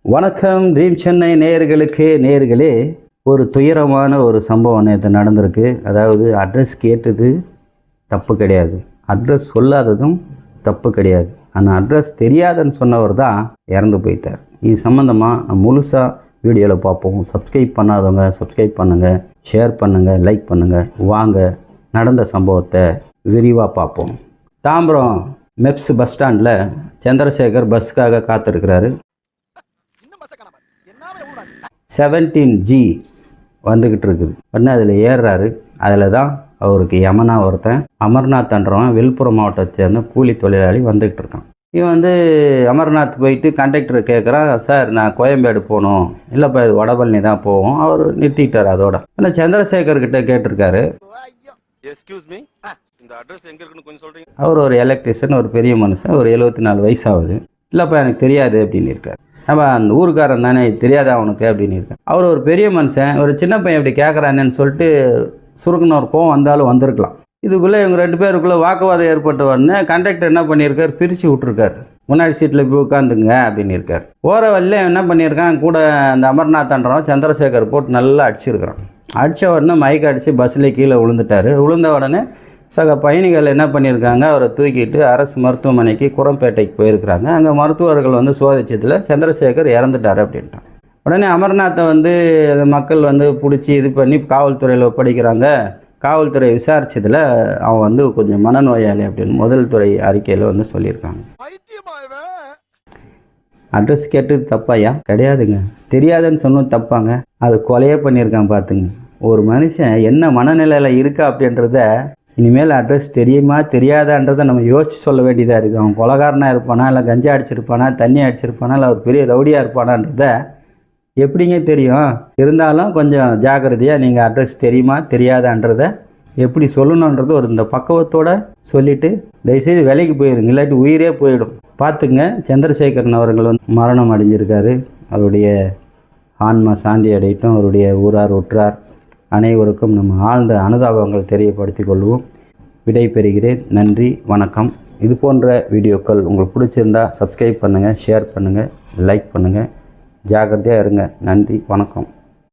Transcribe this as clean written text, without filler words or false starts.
வணக்கம் ட்ரீம் சென்னை நேயர்களே, ஒரு துயரமான ஒரு சம்பவம் நேற்று நடந்திருக்கு. அதாவது அட்ரஸ் கேட்டது தப்பு கிடையாது, அட்ரஸ் சொல்லாததும் தப்பு கிடையாது. ஆனால் அட்ரஸ் தெரியாதுன்னு சொன்னவர் தான் இறந்து போயிட்டார். இது சம்மந்தமாக நம்ம முழுசாக வீடியோவில் பார்ப்போம். சப்ஸ்கிரைப் பண்ணாதவங்க சப்ஸ்கிரைப் பண்ணுங்கள், ஷேர் பண்ணுங்கள், லைக் பண்ணுங்கள். வாங்க நடந்த சம்பவத்தை விரிவாக பார்ப்போம். தாம்பரம் மெப்ஸ் பஸ் ஸ்டாண்டில் சந்திரசேகர் பஸ்ஸுக்காக காத்திருக்கிறாரு. 17G வந்துக்கிட்டு இருக்குது. உடனே அதில் ஏறுறாரு. அதில் தான் அவருக்கு யமனா ஒருத்தன் அமர்நாத்ன்றவன் விழுப்புரம் மாவட்டத்தை சேர்ந்த கூலி தொழிலாளி வந்துக்கிட்டு இருக்கான். இவன் வந்து அமர்நாத் போயிட்டு கண்டக்டரை கேட்குறான், சார் நான் கோயம்பேடு போகணும். இல்லைப்பா இது வடபழனி தான் போவோம். அவர் நிறுத்திக்கிட்டார். அதோட ஆனால் சந்திரசேகர்கிட்ட கேட்டிருக்காரு, அவர் ஒரு எலக்ட்ரிஷியன், ஒரு பெரிய மனுஷன், ஒரு 74 வயசு ஆகுது. இல்லைப்பா எனக்கு தெரியாது அப்படின்னு இருக்கார். நம்ம அந்த ஊருக்காரன் தானே, தெரியாதா அவனுக்கு அப்படின்னு இருக்கேன். அவர் ஒரு பெரிய மனுஷன், ஒரு சின்ன பையன் இப்படி கேட்குறானேன்னு சொல்லிட்டு சுருக்குன ஒரு கோவம் வந்தாலும் வந்திருக்கலாம். இதுக்குள்ளே இவங்க 2 பேருக்குள்ளே வாக்குவாதம் ஏற்பட்ட உடனே கண்டக்டர் என்ன பண்ணியிருக்கார், பிரித்து விட்டுருக்கார். முன்னாடி சீட்டில் போய் உட்காந்துங்க அப்படின்னு இருக்கார். போகிற வழியில் என்ன பண்ணியிருக்கான், கூட அந்த அமர்நாத்ன்றவன் சந்திரசேகர் போட்டு நல்லா அடிச்சிருக்கிறான். அடித்த உடனே மைக் அடித்து பஸ்ஸில் கீழே விழுந்துட்டார். விழுந்த உடனே சக பயணிகள் என்ன பண்ணியிருக்காங்க, அவரை தூக்கிட்டு அரசு மருத்துவமனைக்கு குரம்பேட்டைக்கு போயிருக்கிறாங்க. அங்கே மருத்துவர்கள் வந்து சோதிச்சதில் சந்திரசேகர் இறந்துட்டார் அப்படின்ட்டான். உடனே அமர்நாத்தை வந்து மக்கள் வந்து பிடிச்சி இது பண்ணி காவல்துறையில் ஒப்படைக்கிறாங்க. காவல்துறை விசாரிச்சதில் அவன் வந்து கொஞ்சம் மனநோயாளி அப்படின்னு முதல் துறை அறிக்கையில் வந்து சொல்லியிருக்காங்க. அட்ரஸ் கேட்டது தப்பாயா? கிடையாதுங்க, தெரியாதுன்னு சொன்னது தப்பாங்க. அது கொலையே பண்ணியிருக்கான். பார்த்துங்க, ஒரு மனுஷன் என்ன மனநிலையில் இருக்கா அப்படின்றத இனிமேல் அட்ரஸ் தெரியுமா தெரியாதான்றதை நம்ம யோசித்து சொல்ல வேண்டியதாக இருக்குது. அவன் கொலைகாரனாக இருப்பானா, இல்லை கஞ்சா அடிச்சிருப்பானா, தண்ணி அடிச்சிருப்பானா, இல்லை ஒரு பெரிய ரவுடியாக இருப்பானான்றத எப்படிங்க தெரியும்? இருந்தாலும் கொஞ்சம் ஜாக்கிரதையாக நீங்கள் அட்ரஸ் தெரியுமா தெரியாதான்றதை எப்படி சொல்லணுன்றது ஒரு இந்த பக்குவத்தோடு சொல்லிவிட்டு தயவுசெய்து வேலைக்கு போயிருங்க, இல்லாட்டி உயிரே போயிடும். பார்த்துங்க, சந்திரசேகரன் அவர்கள் வந்து மரணம் அடைஞ்சிருக்காரு. அவருடைய ஆன்மா சாந்தி அடையட்டும். அவருடைய ஊரார் உற்றார் அனைவருக்கும் நம்ம ஆழ்ந்த அனுதாபங்கள் தெரியப்படுத்திக் கொள்வோம். விடை பெறுகிறேன். நன்றி, வணக்கம். இது போன்ற வீடியோக்கள் உங்களுக்கு பிடிச்சிருந்தால் சப்ஸ்கிரைப் பண்ணுங்கள், ஷேர் பண்ணுங்கள், லைக் பண்ணுங்கள். ஜாக்கிரதையாக இருங்க. நன்றி, வணக்கம்.